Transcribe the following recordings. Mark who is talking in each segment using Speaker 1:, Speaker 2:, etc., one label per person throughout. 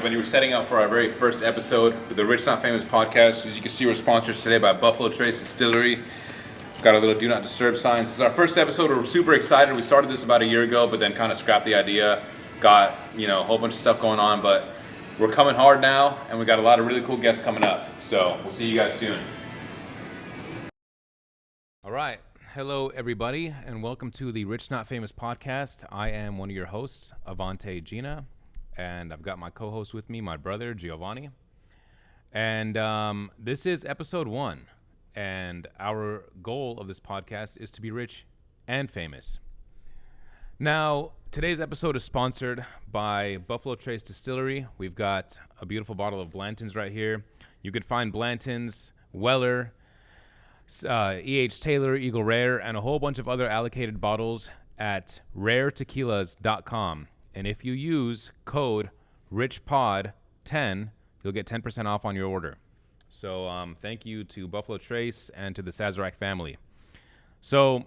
Speaker 1: everybody. We're setting up for our very first episode of the Rich Not Famous podcast. As you can see, we're sponsored today by Buffalo Trace Distillery. Got a little do not disturb sign. This is our first episode. We're super excited. We started this about a year ago, but then kind of scrapped the idea. Got, a whole bunch of stuff going on, but we're coming hard now, and we got a lot of really cool guests coming up. So we'll see you guys soon. All right. Hello, everybody, and welcome to the Rich Not Famous podcast. I am one of your hosts, Evonte Gina, and I've got my co-host with me, my brother, Giovanni. And this is episode 1, and our goal of this podcast is to be rich and famous. Now, today's episode is sponsored by Buffalo Trace Distillery. We've got a beautiful bottle of Blanton's right here. You can find Blanton's, Weller, E.H. Taylor, Eagle Rare, and a whole bunch of other allocated bottles at raretequilas.com. And if you use code RICHPOD10, you'll get 10% off on your order. So thank you to Buffalo Trace and to the Sazerac family. So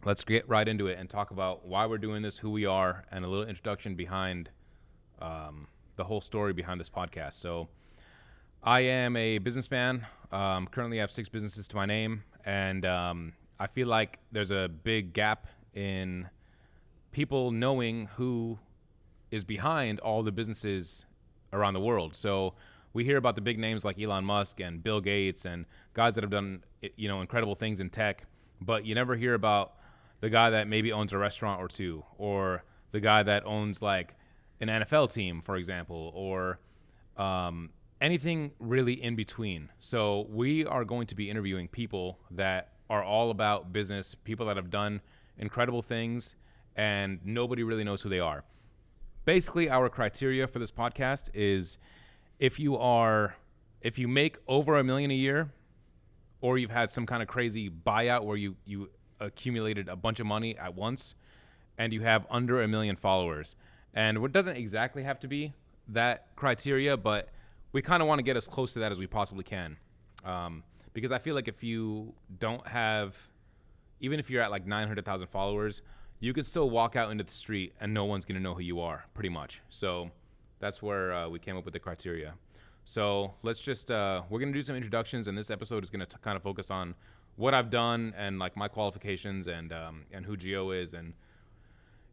Speaker 1: let's get right into it and talk about why we're doing this, who we are, and a little introduction behind the whole story behind this podcast. So I am a businessman. Currently I have 6 businesses to my name, and I feel like there's a big gap in people knowing who is behind all the businesses around the world. So we hear about the big names like Elon Musk and Bill Gates and guys that have done, incredible things in tech, but you never hear about the guy that maybe owns a restaurant or two, or the guy that owns like an NFL team, for example, or anything really in between. So we are going to be interviewing people that are all about business, people that have done incredible things, and nobody really knows who they are. Basically, our criteria for this podcast is if you make over $1 million a year, or you've had some kind of crazy buyout where you accumulated a bunch of money at once, and you have under 1 million followers. And it doesn't exactly have to be that criteria, but we kind of want to get as close to that as we possibly can. Because I feel like if you don't have, even if you're at like 900,000 followers, you can still walk out into the street and no one's going to know who you are, pretty much. So that's where we came up with the criteria. So let's just, we're going to do some introductions, and this episode is going to kind of focus on what I've done and like my qualifications and who Gio is. And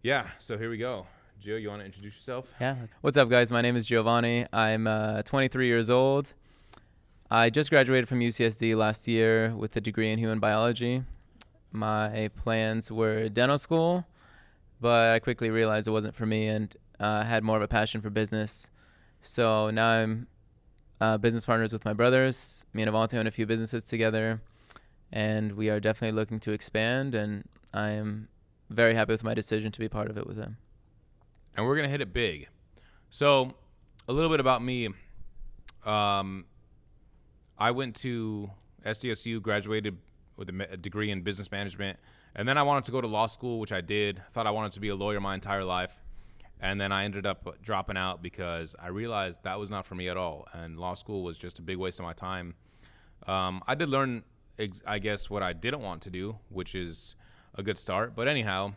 Speaker 1: yeah, so here we go. Gio, you want to introduce yourself?
Speaker 2: Yeah. What's up, guys? My name is Giovanni. I'm 23 years old. I just graduated from UCSD last year with a degree in human biology. My plans were dental school, but I quickly realized it wasn't for me, and had more of a passion for business. So now I'm business partners with my brothers. Me and Evonte own a few businesses together, and we are definitely looking to expand, and I am very happy with my decision to be part of it with them.
Speaker 1: And we're going to hit it big. So a little bit about me. I went to SDSU, graduated with a degree in business management, and then I wanted to go to law school, which I did. Thought I wanted to be a lawyer my entire life, and then I ended up dropping out because I realized that was not for me at all, and law school was just a big waste of my time. I did learn, I guess, what I didn't want to do, which is a good start. But anyhow,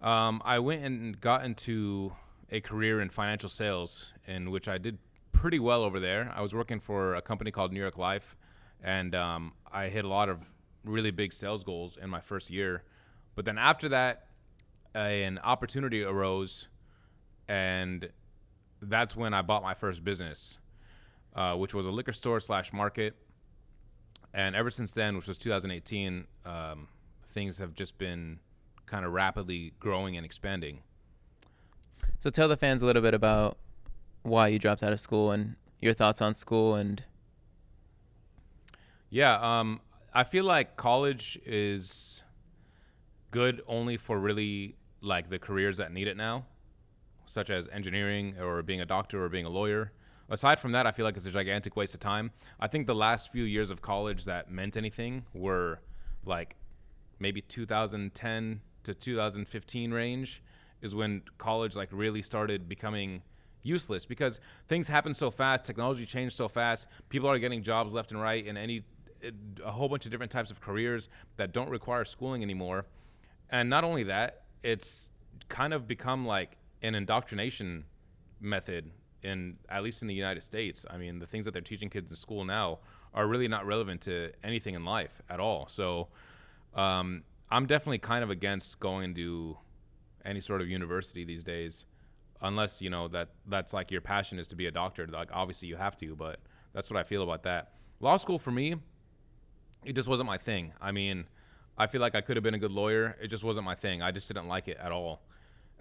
Speaker 1: I went and got into a career in financial sales, in which I did pretty well over there. I was working for a company called New York Life, and I hit a lot of really big sales goals in my first year. But then after that, an opportunity arose, and that's when I bought my first business, which was a liquor store / market. And ever since then, which was 2018, things have just been kind of rapidly growing and expanding.
Speaker 2: So tell the fans a little bit about why you dropped out of school and your thoughts on school. And
Speaker 1: yeah, I feel like college is good only for really like the careers that need it now, such as engineering or being a doctor or being a lawyer. Aside from that, I feel like it's a gigantic waste of time. I think the last few years of college that meant anything were like maybe 2010 to 2015 range is when college like really started becoming useless, because things happen so fast, technology changed so fast, people are getting jobs left and right in a whole bunch of different types of careers that don't require schooling anymore. And not only that, it's kind of become like an indoctrination method at least in the United States. I mean, the things that they're teaching kids in school now are really not relevant to anything in life at all. So I'm definitely kind of against going to any sort of university these days, unless, that's like your passion is to be a doctor. Like, obviously you have to, but that's what I feel about that. Law school for me, it just wasn't my thing. I mean, I feel like I could have been a good lawyer. It just wasn't my thing. I just didn't like it at all.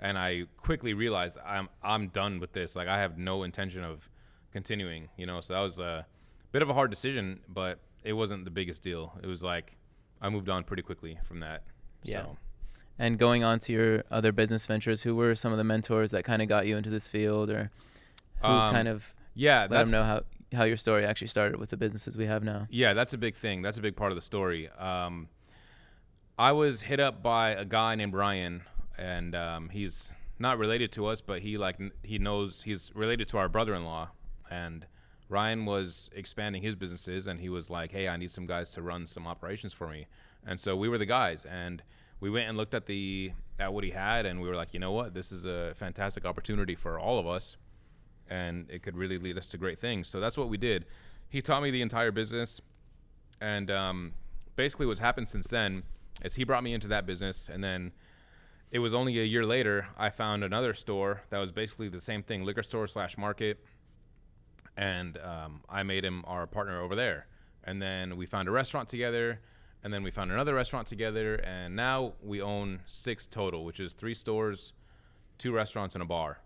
Speaker 1: And I quickly realized I'm done with this. Like, I have no intention of continuing, so that was a bit of a hard decision, but it wasn't the biggest deal. It was like I moved on pretty quickly from that.
Speaker 2: Yeah.
Speaker 1: So.
Speaker 2: And going on to your other business ventures, who were some of the mentors that kind of got you into this field, or who kind of let them know how your story actually started with the businesses we have now?
Speaker 1: Yeah, that's a big thing. That's a big part of the story. I was hit up by a guy named Ryan, and he's not related to us, but he knows he's related to our brother-in-law. And Ryan was expanding his businesses, and he was like, hey, I need some guys to run some operations for me. And so we were the guys, and we went and looked at what he had, and we were like, you know what, this is a fantastic opportunity for all of us, and it could really lead us to great things. So that's what we did. He taught me the entire business, and basically what's happened since then is he brought me into that business, and then it was only a year later I found another store that was basically the same thing, liquor store / market, and I made him our partner over there. And then we found a restaurant together, and then we found another restaurant together, and now we own 6 total, which is 3 stores, 2 restaurants, and a bar.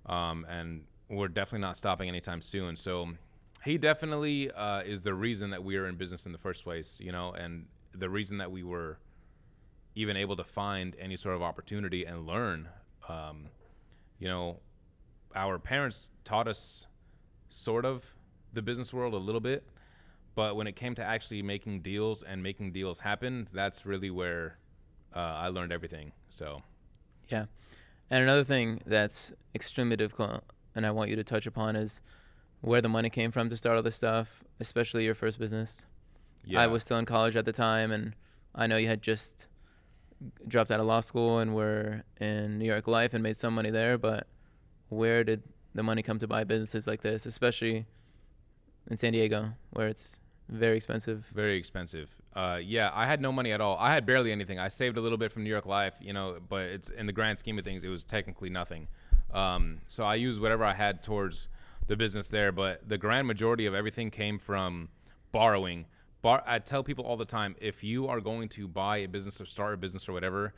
Speaker 1: And we're definitely not stopping anytime soon. So he definitely is the reason that we are in business in the first place, and the reason that we were even able to find any sort of opportunity and learn. Our parents taught us sort of the business world a little bit, but when it came to actually making deals and making deals happen, that's really where I learned everything. So,
Speaker 2: yeah. And another thing that's extremely difficult, and I want you to touch upon, is where the money came from to start all this stuff, especially your first business. Yeah. I was still in college at the time, and I know you had just dropped out of law school and were in New York Life and made some money there, but where did the money come to buy businesses like this, especially in San Diego, where it's very expensive? Very expensive.
Speaker 1: Yeah, I had no money at all. I had barely anything. I saved a little bit from New York Life, but it's in the grand scheme of things, it was technically nothing. So I used whatever I had towards the business there, but the grand majority of everything came from borrowing. I tell people all the time, if you are going to buy a business or start a business or whatever,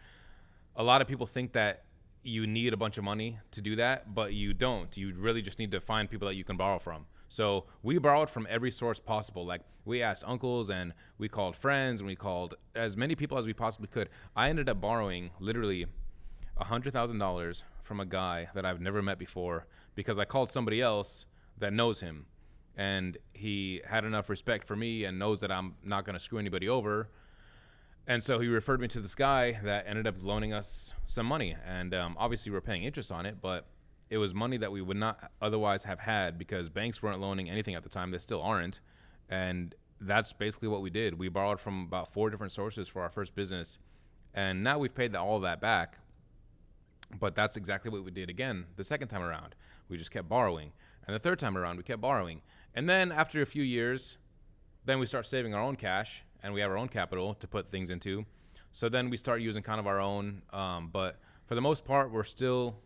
Speaker 1: a lot of people think that you need a bunch of money to do that, but you don't. You really just need to find people that you can borrow from. So we borrowed from every source possible. Like, we asked uncles, and we called friends, and we called as many people as we possibly could. I ended up borrowing literally $100,000 from a guy that I've never met before, because I called somebody else that knows him, and he had enough respect for me and knows that I'm not going to screw anybody over. And so he referred me to this guy that ended up loaning us some money. And obviously we're paying interest on it, but it was money that we would not otherwise have had, because banks weren't loaning anything at the time. They still aren't. And that's basically what we did. We borrowed from about 4 different sources for our first business. And now we've paid all of that back. But that's exactly what we did again the second time around. We just kept borrowing. And the third time around, we kept borrowing. And then after a few years, then we start saving our own cash, and we have our own capital to put things into. So then we start using kind of our own. But for the most part, we're still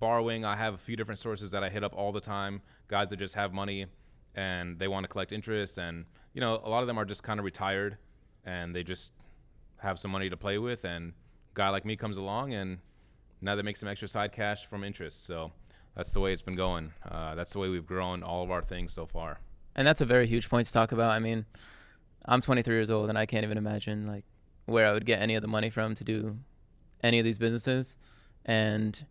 Speaker 1: borrowing. I have a few different sources that I hit up all the time, guys that just have money and they want to collect interest. And, a lot of them are just kind of retired and they just have some money to play with. And a guy like me comes along, and now they make some extra side cash from interest. So that's the way it's been going. That's the way we've grown all of our things so far.
Speaker 2: And that's a very huge point to talk about. I mean, I'm 23 years old, and I can't even imagine where I would get any of the money from to do any of these businesses. And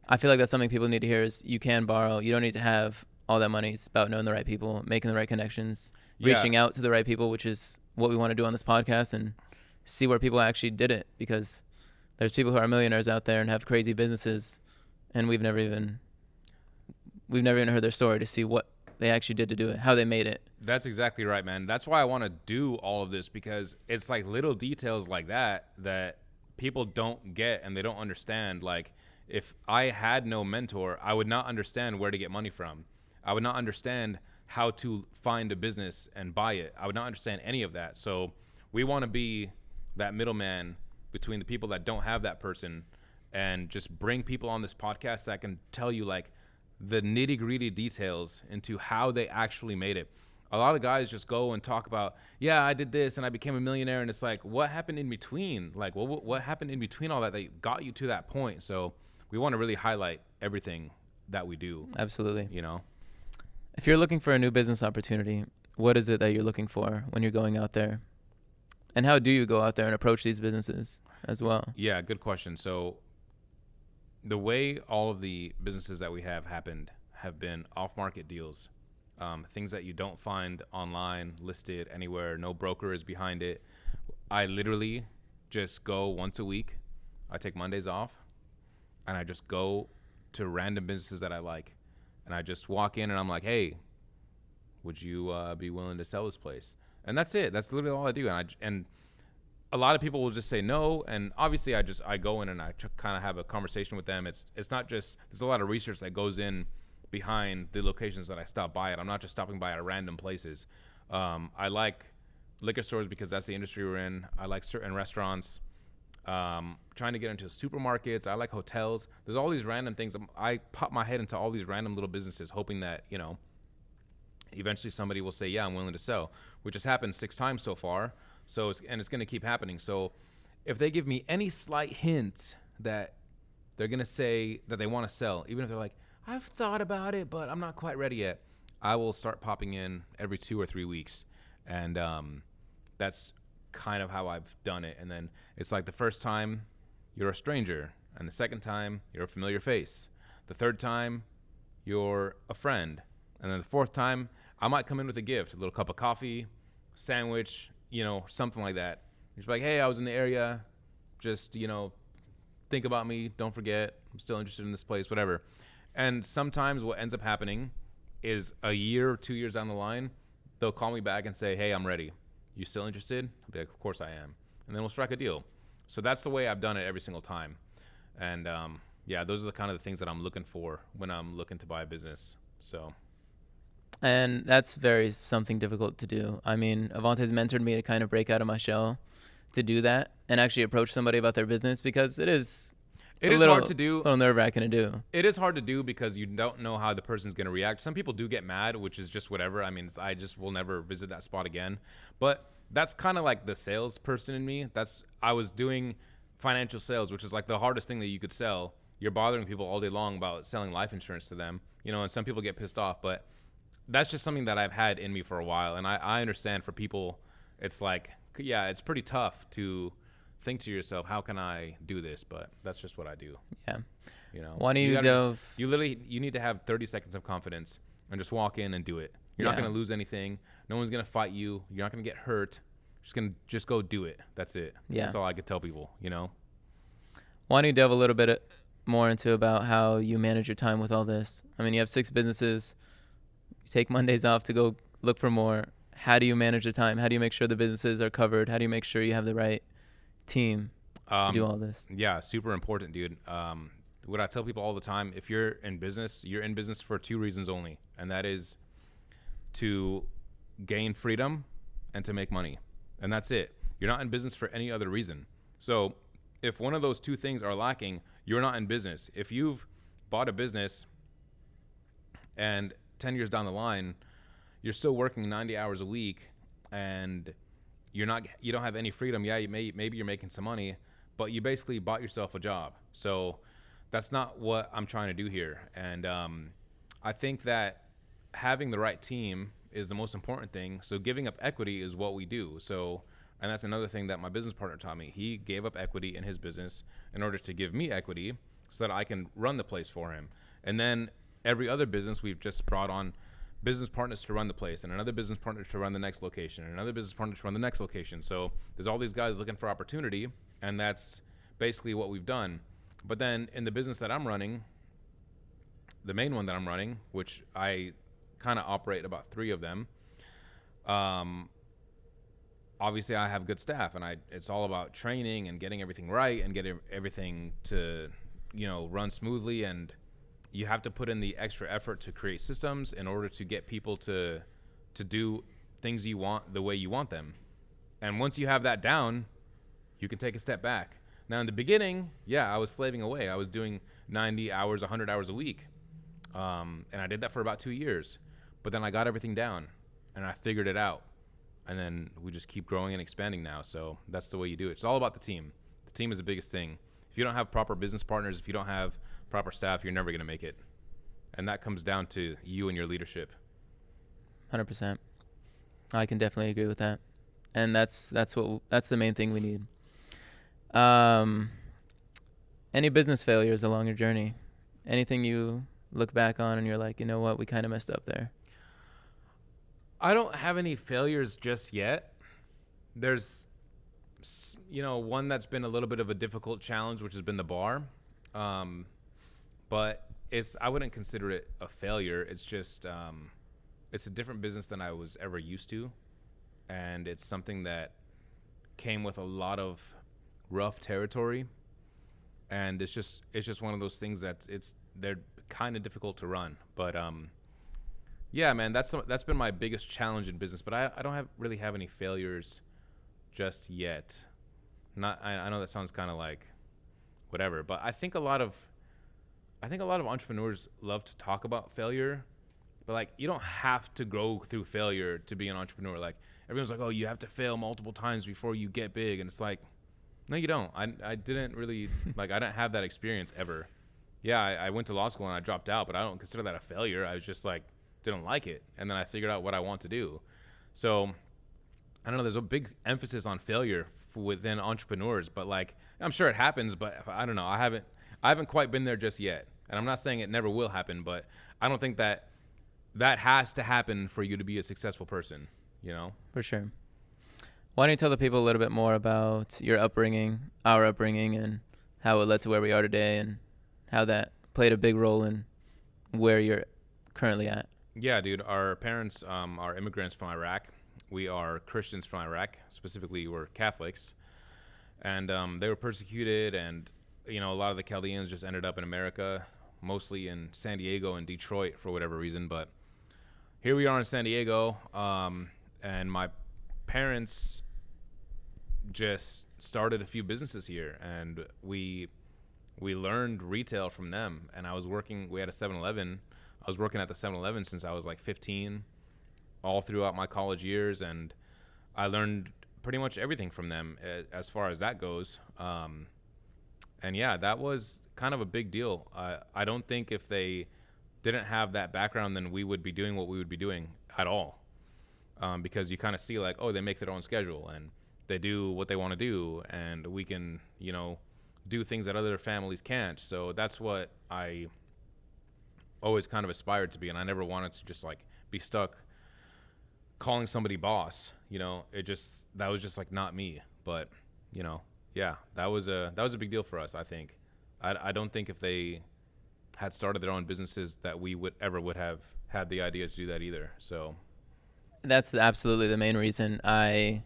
Speaker 2: I feel like that's something people need to hear, is you can borrow. You don't need to have all that money. It's about knowing the right people, making the right connections, reaching out to the right people, which is what we want to do on this podcast, and see where people actually did it, because there's people who are millionaires out there and have crazy businesses, and we've never even heard their story to see what they actually did to do it, how they made it.
Speaker 1: That's exactly right, man. That's why I want to do all of this, because it's like little details like that people don't get and they don't understand. Like, If I had no mentor, I would not understand where to get money from. I would not understand how to find a business and buy it. I would not understand any of that. So we want to be that middleman between the people that don't have that person, and just bring people on this podcast that can tell you like the nitty gritty details into how they actually made it. A lot of guys just go and talk about, yeah, I did this and I became a millionaire. And it's like, what happened in between? Like, what happened in between all that got you to that point? So we want to really highlight everything that we do.
Speaker 2: Absolutely.
Speaker 1: You know,
Speaker 2: If you're looking for a new business opportunity, what is it that you're looking for when you're going out there? And how do you go out there and approach these businesses as well?
Speaker 1: Yeah, good question. So the way all of the businesses that we have happened have been off-market deals, things that you don't find online listed anywhere. No broker is behind it. I literally just go once a week. I take Mondays off, and I just go to random businesses that I like, and I just walk in and I'm like, hey, would you be willing to sell this place? And that's it. That's literally all I do. And a lot of people will just say no, and obviously I go in and I kind of have a conversation with them. It's not just, there's a lot of research that goes in behind the locations that I stop by at. I'm not just stopping by at random places. I like liquor stores because that's the industry we're in. I like certain restaurants. Trying to get into supermarkets. I like hotels. There's all these random things. I pop my head into all these random little businesses, hoping that, you know, eventually somebody will say, yeah, I'm willing to sell, which has happened 6 times so far. So it's going to keep happening. So if they give me any slight hint that they're going to say that they want to sell, even if they're like, I've thought about it, but I'm not quite ready yet, I will start popping in every 2 or 3 weeks. And that's kind of how I've done it. And then it's like the first time you're a stranger, and the second time you're a familiar face. The third time you're a friend. And then the fourth time I might come in with a gift, a little cup of coffee, sandwich, you know, something like that. Just like, hey, I was in the area, just, you know, think about me, don't forget, I'm still interested in this place, whatever. And sometimes what ends up happening is a year or 2 years down the line, they'll call me back and say, hey, I'm ready. You still interested? I'll be like, of course I am. And then we'll strike a deal. So that's the way I've done it every single time. And yeah, those are the kind of the things that I'm looking for when I'm looking to buy a business. So.
Speaker 2: And that's very something difficult to do. I mean, Evonte's mentored me to kind of break out of my shell to do that and actually approach somebody about their business, because it is
Speaker 1: hard to do.
Speaker 2: A little nerve-wracking to do.
Speaker 1: It is hard to do because you don't know how the person's going to react. Some people do get mad, which is just whatever. I mean, I just will never visit that spot again. But that's kind of like the salesperson in me. I was doing financial sales, which is like the hardest thing that you could sell. You're bothering people all day long about selling life insurance to them, you know, and some people get pissed off. But that's just something that I've had in me for a while. And I understand for people, it's like, yeah, it's pretty tough to think to yourself, how can I do this? But that's just what I do.
Speaker 2: Yeah.
Speaker 1: You know,
Speaker 2: Why don't you
Speaker 1: need to have 30 seconds of confidence and just walk in and do it. You're not going to lose anything. No one's going to fight you. You're not going to get hurt. Just go do it. That's it.
Speaker 2: Yeah.
Speaker 1: That's all I could tell people, you know?
Speaker 2: Why don't you delve a little bit more into about how you manage your time with all this? I mean, you have 6 businesses. You take Mondays off to go look for more. How do you manage the time? How do you make sure the businesses are covered? How do you make sure you have the right team to do all this?
Speaker 1: Yeah, super important, dude. What I tell people all the time, if you're in business for 2 reasons only, and that is to gain freedom and to make money. And that's it. You're not in business for any other reason. So if one of those 2 things are lacking, you're not in business. If you've bought a business and 10 years down the line, you're still working 90 hours a week and you don't have any freedom. Yeah, maybe you're making some money, but you basically bought yourself a job. So that's not what I'm trying to do here. And I think that having the right team is the most important thing. So giving up equity is what we do. So, and that's another thing that my business partner taught me. He gave up equity in his business in order to give me equity so that I can run the place for him. And then every other business, we've just brought on business partners to run the place, and another business partner to run the next location, and another business partner to run the next location. So there's all these guys looking for opportunity, and that's basically what we've done. But then in the business that I'm running, the main one that I'm running, which I kind of operate about 3 of them, obviously I have good staff, and it's all about training and getting everything right and getting everything to run smoothly, and you have to put in the extra effort to create systems in order to get people to do things you want the way you want them. And once you have that down, you can take a step back. Now, in the beginning, I was slaving away. I was doing 90 hours, 100 hours a week. And I did that for about 2 years. But then I got everything down, and I figured it out. And then we just keep growing and expanding now. So that's the way you do it. It's all about the team. The team is the biggest thing. If you don't have proper business partners, if you don't have proper staff, you're never going to make it. And that comes down to you and your leadership.
Speaker 2: 100%. I can definitely agree with that. And that's the main thing we need. Any business failures along your journey? Anything you look back on and you're like, you know what, we kind of messed up there?
Speaker 1: I don't have any failures just yet. There's, one that's been a little bit of a difficult challenge, which has been the bar. But I wouldn't consider it a failure. It's just, it's a different business than I was ever used to. And it's something that came with a lot of rough territory. And it's just one of those things they're kind of difficult to run. But, man, that's been my biggest challenge in business. But I don't really have any failures just yet. I know that sounds kind of like whatever, but I think a lot of entrepreneurs love to talk about failure, but like you don't have to go through failure to be an entrepreneur. Like everyone's like, oh, you have to fail multiple times before you get big, and it's like, no, you don't. I didn't really I didn't have that experience ever. I went to law school and I dropped out, but I don't consider that a failure. I was just like didn't like it, and then I figured out what I want to do. So I don't know. There's a big emphasis on failure within entrepreneurs, but like I'm sure it happens, but I don't know. I haven't quite been there just yet, and I'm not saying it never will happen, but I don't think that has to happen for you to be a successful person.
Speaker 2: For sure. Why don't you tell the people a little bit more about your upbringing, our upbringing, and how it led to where we are today, and how that played a big role in where you're currently at?
Speaker 1: Yeah, dude. Our parents are immigrants from Iraq. We are Christians from Iraq. Specifically, we're Catholics. And they were persecuted, and, a lot of the Chaldeans just ended up in America, mostly in San Diego and Detroit for whatever reason. But here we are in San Diego, and my parents just started a few businesses here, and we learned retail from them. And we had a 7-Eleven. I was working at the 7-Eleven since I was like 15, all throughout my college years, and I learned pretty much everything from them as far as that goes. And that was kind of a big deal. I don't think if they didn't have that background, then we would be doing what we would be doing at all. Because you kind of see like, oh, they make their own schedule and they do what they want to do, and we can, do things that other families can't. So that's what I always kind of aspired to be, and I never wanted to just like be stuck calling somebody boss. That was just like not me. But that was a big deal for us. I think I don't think if they had started their own businesses that we would have had the idea to do that either. So
Speaker 2: that's absolutely the main reason I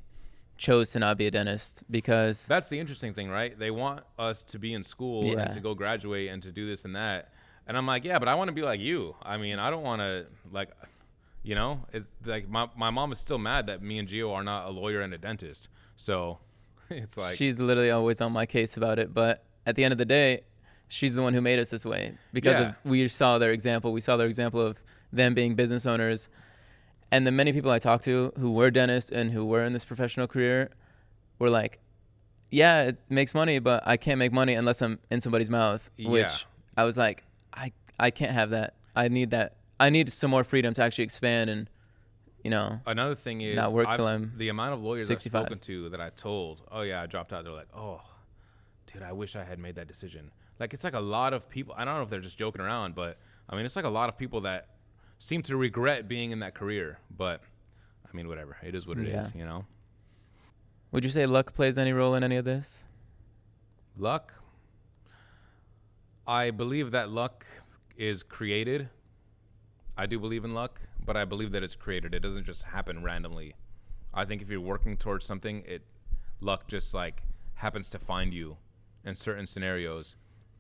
Speaker 2: chose to not be a dentist, because
Speaker 1: that's the interesting thing, right? They want us to be in school and to go graduate and to do this and that. And I'm like, yeah, but I want to be like you. I mean, I don't want to it's like my mom is still mad that me and Gio are not a lawyer and a dentist. So it's like
Speaker 2: she's literally always on my case about it. But at the end of the day, she's the one who made us this way because we saw their example. We saw their example of them being business owners. And the many people I talked to who were dentists and who were in this professional career were like, yeah, it makes money, but I can't make money unless I'm in somebody's mouth, which I was like, I can't have that. I need that. I need some more freedom to actually expand and,
Speaker 1: another thing is
Speaker 2: not work till I'm
Speaker 1: the amount of lawyers
Speaker 2: 65.
Speaker 1: I've spoken to that I told, oh yeah, I dropped out. They're like, oh, dude, I wish I had made that decision. Like, it's like a lot of people, I don't know if they're just joking around, but I mean, it's like a lot of people that seem to regret being in that career. But I mean, whatever. It is what it is,
Speaker 2: Would you say luck plays any role in any of this?
Speaker 1: Luck? I believe that luck is created. I do believe in luck, but I believe that it's created. It doesn't just happen randomly. I think if you're working towards something, luck just like happens to find you in certain scenarios.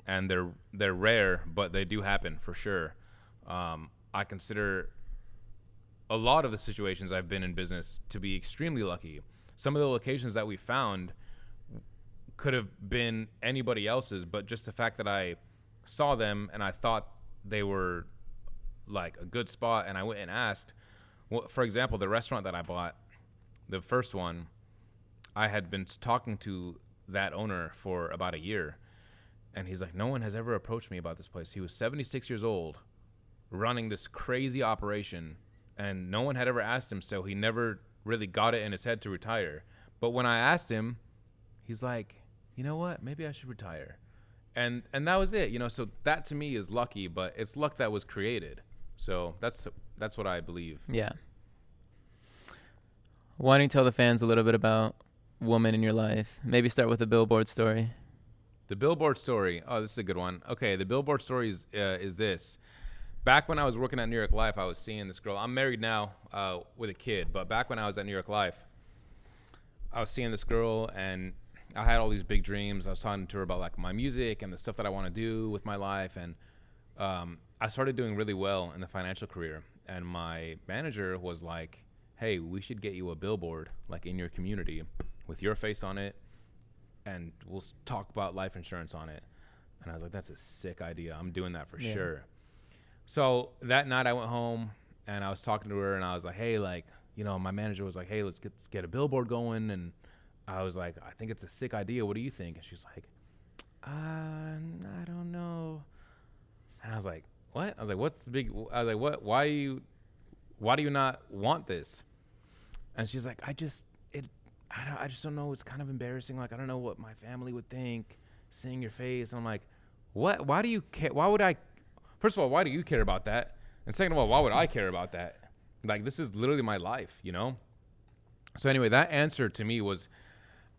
Speaker 1: and they're rare, but they do happen for sure. I consider a lot of the situations I've been in business to be extremely lucky. Some of the locations that we found could have been anybody else's, but just the fact that I saw them and I thought they were like a good spot, and I went and asked. Well, for example, the restaurant that I bought, the first one, I had been talking to that owner for about a year, and he's like, no one has ever approached me about this place. He was 76 years old, running this crazy operation, and no one had ever asked him, so he never really got it in his head to retire. But when I asked him, he's like, you know what, maybe I should retire. And that was it, you know. So that to me is lucky, but it's luck that was created. So that's what I believe.
Speaker 2: Yeah. Why don't you tell the fans a little bit about woman in your life? Maybe start with the Billboard story.
Speaker 1: The Billboard story. Oh, this is a good one. Okay, the Billboard story is this. Back when I was working at New York Life, I was seeing this girl. I'm married now with a kid, but back when I was at New York Life, I was seeing this girl, and I had all these big dreams. I was talking to her about like my music and the stuff that I want to do with my life, and I started doing really well in the financial career. And my manager was like, hey, we should get you a billboard like in your community with your face on it, and we'll talk about life insurance on it. And I was like, that's a sick idea. I'm doing that for sure. So that night I went home and I was talking to her, and I was like, hey, like, you know, my manager was like, hey, let's get a billboard going. And I was like, I think it's a sick idea. What do you think? And she's like, I don't know. And I was like, what? I was like, what's the big, I was like, what, why do you not want this? And she's like, I just don't know. It's kind of embarrassing. Like, I don't know what my family would think seeing your face. And I'm like, what? Why do you care? Why would I? First of all, why do you care about that? And second of all, why would I care about that? Like, this is literally my life, you know? So anyway, that answer to me was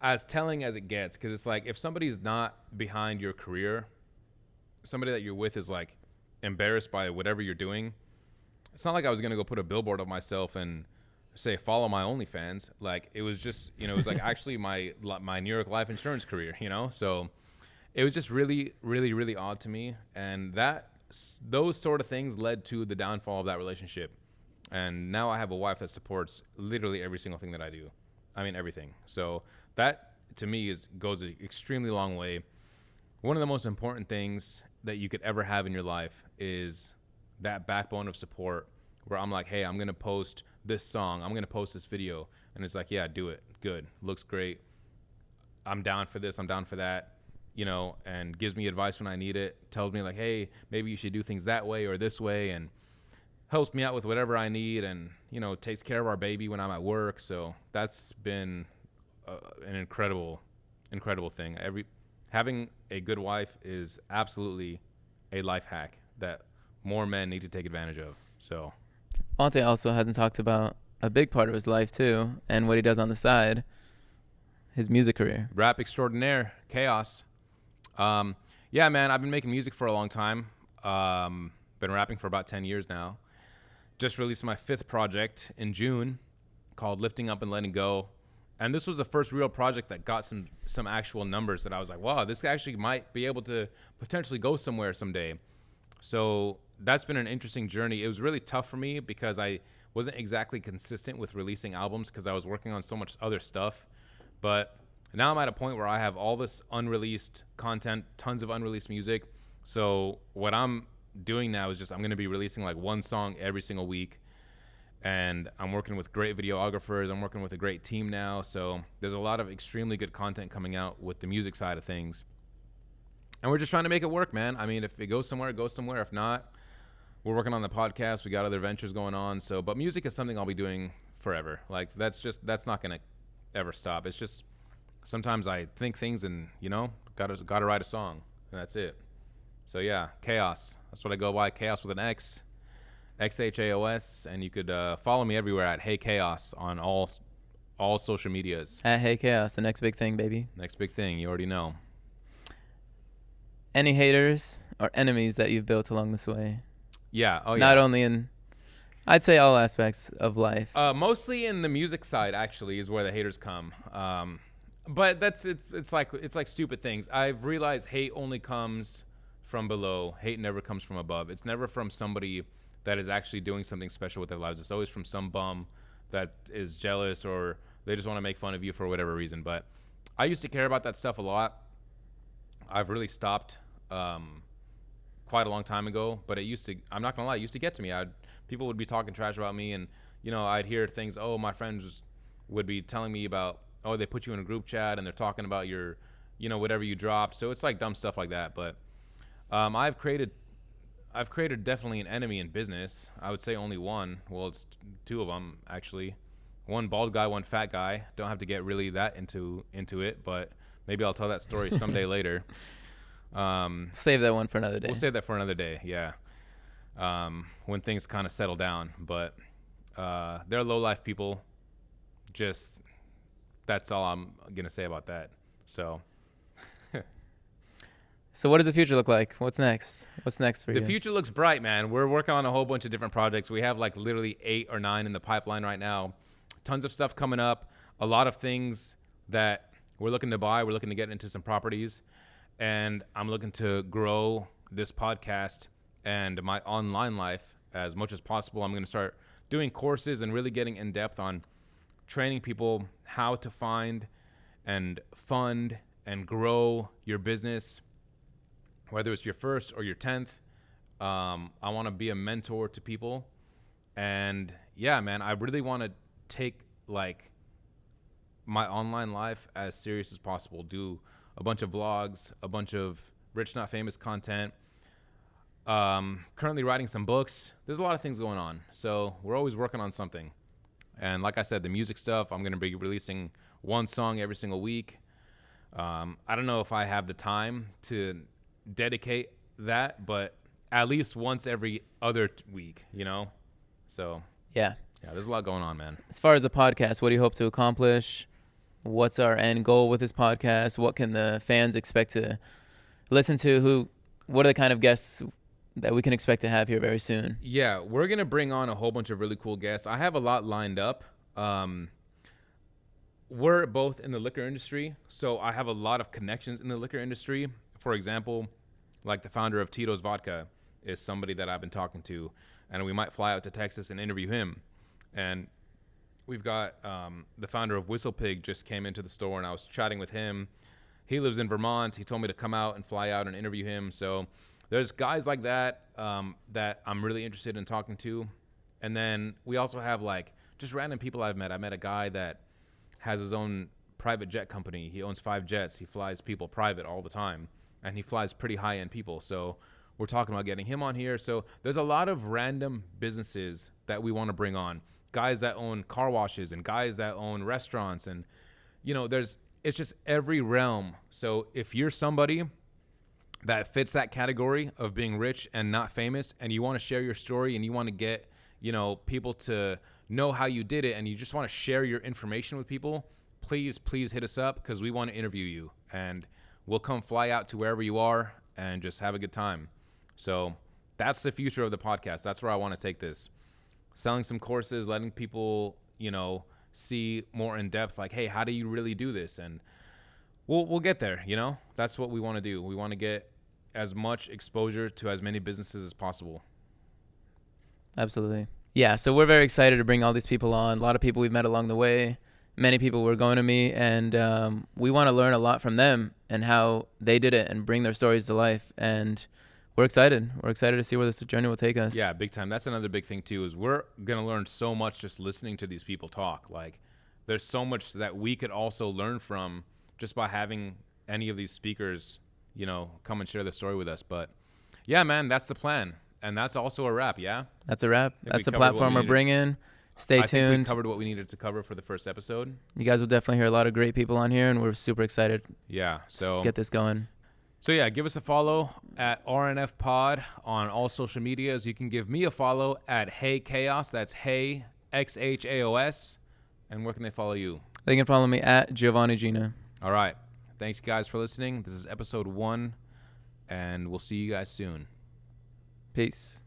Speaker 1: as telling as it gets, because it's like, if somebody's not behind your career, somebody that you're with is like embarrassed by whatever you're doing. It's not like I was going to go put a billboard of myself and say, follow my OnlyFans. Like, it was just, you know, it was like actually my New York life insurance career, you know? So it was just really, really, really odd to me. And those sort of things led to the downfall of that relationship. And now I have a wife that supports literally every single thing that I do. I mean, everything. So that to me goes an extremely long way. One of the most important things that you could ever have in your life is that backbone of support, where I'm like, hey, I'm going to post this song. I'm going to post this video. And it's like, yeah, do it. Good. Looks great. I'm down for this. I'm down for that. You know, and gives me advice when I need it. Tells me like, hey, maybe you should do things that way or this way, and helps me out with whatever I need, and, you know, takes care of our baby when I'm at work. So that's been an incredible thing. Having a good wife is absolutely a life hack that more men need to take advantage of. So
Speaker 2: Evonte also hasn't talked about a big part of his life too, and what he does on the side, his music career.
Speaker 1: Rap extraordinaire, Xhaos. Yeah, man, I've been making music for a long time. Been rapping for about 10 years now. Just released my 5th project in June called Lifting Up and Letting Go. And this was the first real project that got some actual numbers that I was like, wow, this actually might be able to potentially go somewhere someday. So that's been an interesting journey. It was really tough for me because I wasn't exactly consistent with releasing albums because I was working on so much other stuff. But now I'm at a point where I have all this unreleased content, tons of unreleased music. So what I'm doing now is just I'm going to be releasing like one song every single week. And I'm working with great videographers. I'm working with a great team now. So there's a lot of extremely good content coming out with the music side of things. And we're just trying to make it work, man. I mean, if it goes somewhere, it goes somewhere. If not, we're working on the podcast. We got other ventures going on. So, but music is something I'll be doing forever. Like, that's not going to ever stop. It's just sometimes I think things and, you know, gotta write a song, and that's it. So yeah, Xhaos. That's what I go by. Xhaos with an X. Xhaos, and you could follow me everywhere at Hey Xhaos on all social medias.
Speaker 2: At Hey Xhaos, the next big thing, baby.
Speaker 1: Next big thing, you already know.
Speaker 2: Any haters or enemies that you've built along this way?
Speaker 1: Yeah. Oh yeah.
Speaker 2: Not only in, I'd say, all aspects of life.
Speaker 1: Mostly in the music side, actually, is where the haters come. But it's like stupid things. I've realized hate only comes from below. Hate never comes from above. It's never from somebody that is actually doing something special with their lives. It's always from some bum that is jealous, or they just want to make fun of you for whatever reason. But I used to care about that stuff a lot. I've really stopped quite a long time ago, but it used to, I'm not gonna lie, it used to get to me. People would be talking trash about me, and I'd hear things. Oh, my friends would be telling me about, oh, they put you in a group chat and they're talking about your, whatever you dropped. So it's like dumb stuff like that. But I've created definitely an enemy in business. I would say only one. Well, it's two of them actually. One bald guy, one fat guy. Don't have to get really that into it, but maybe I'll tell that story someday later.
Speaker 2: Save that one for another day.
Speaker 1: We'll save that for another day. Yeah. When things kind of settle down, but they're low life people. Just that's all I'm gonna say about that. So.
Speaker 2: So what does the future look like? What's next? What's next for you?
Speaker 1: The future looks bright, man. We're working on a whole bunch of different projects. We have like literally 8 or 9 in the pipeline right now. Tons of stuff coming up. A lot of things that we're looking to buy. We're looking to get into some properties. And I'm looking to grow this podcast and my online life as much as possible. I'm going to start doing courses and really getting in depth on training people how to find and fund and grow your business, whether it's your first or your 10th. I want to be a mentor to people. And yeah, man, I really want to take like my online life as serious as possible. Do a bunch of vlogs, a bunch of Rich Not Famous content. Currently writing some books. There's a lot of things going on. So we're always working on something. And like I said, the music stuff, I'm going to be releasing one song every single week. I don't know if I have the time to dedicate that, but at least once every other week, So
Speaker 2: yeah,
Speaker 1: there's a lot going on, man.
Speaker 2: As far as the podcast, what do you hope to accomplish? What's our end goal with this podcast? What can the fans expect to listen to? What are the kind of guests that we can expect to have here very soon?
Speaker 1: Yeah, we're going to bring on a whole bunch of really cool guests. I have a lot lined up. We're both in the liquor industry, so I have a lot of connections in the liquor industry. For example, like the founder of Tito's Vodka is somebody that I've been talking to, and we might fly out to Texas and interview him. And we've got the founder of Whistle Pig just came into the store, and I was chatting with him. He lives in Vermont. He told me to come out and fly out and interview him. So there's guys like that that I'm really interested in talking to. And then we also have like just random people I've met. I met a guy that has his own private jet company. He owns 5 jets. He flies people private all the time, and he flies pretty high-end people. So we're talking about getting him on here. So there's a lot of random businesses that we want to bring on. Guys that own car washes and guys that own restaurants. And, it's just every realm. So if you're somebody that fits that category of being rich and not famous, and you want to share your story and you want to get, people to know how you did it, and you just want to share your information with people, please hit us up, because we want to interview you, and we'll come fly out to wherever you are and just have a good time. So that's the future of the podcast. That's where I want to take this. Selling some courses, letting people, see more in depth, like, hey, how do you really do this? And we'll get there, That's what we want to do. We want to get as much exposure to as many businesses as possible.
Speaker 2: Absolutely. Yeah, so we're very excited to bring all these people on. A lot of people we've met along the way. Many people we're going to meet, and we want to learn a lot from them and how they did it and bring their stories to life. And we're excited. We're excited to see where this journey will take us.
Speaker 1: Yeah, big time. That's another big thing, too, is we're going to learn so much just listening to these people talk. Like, there's so much that we could also learn from just by having any of these speakers, come and share the story with us. But, yeah, man, that's the plan. And that's also a wrap, yeah?
Speaker 2: That's a wrap. That's the platform we're bringing. Stay tuned.
Speaker 1: I think we covered what we needed to cover for the first episode.
Speaker 2: You guys will definitely hear a lot of great people on here, and we're super excited.
Speaker 1: Yeah, so
Speaker 2: get this going.
Speaker 1: So yeah, give us a follow at RNF Pod on all social medias. You can give me a follow at Hey Xhaos. That's Hey XHAOS. And where can they follow you?
Speaker 2: They can follow me at Giovanni Gina.
Speaker 1: All right. Thanks guys for listening. This is episode 1, and we'll see you guys soon.
Speaker 2: Peace.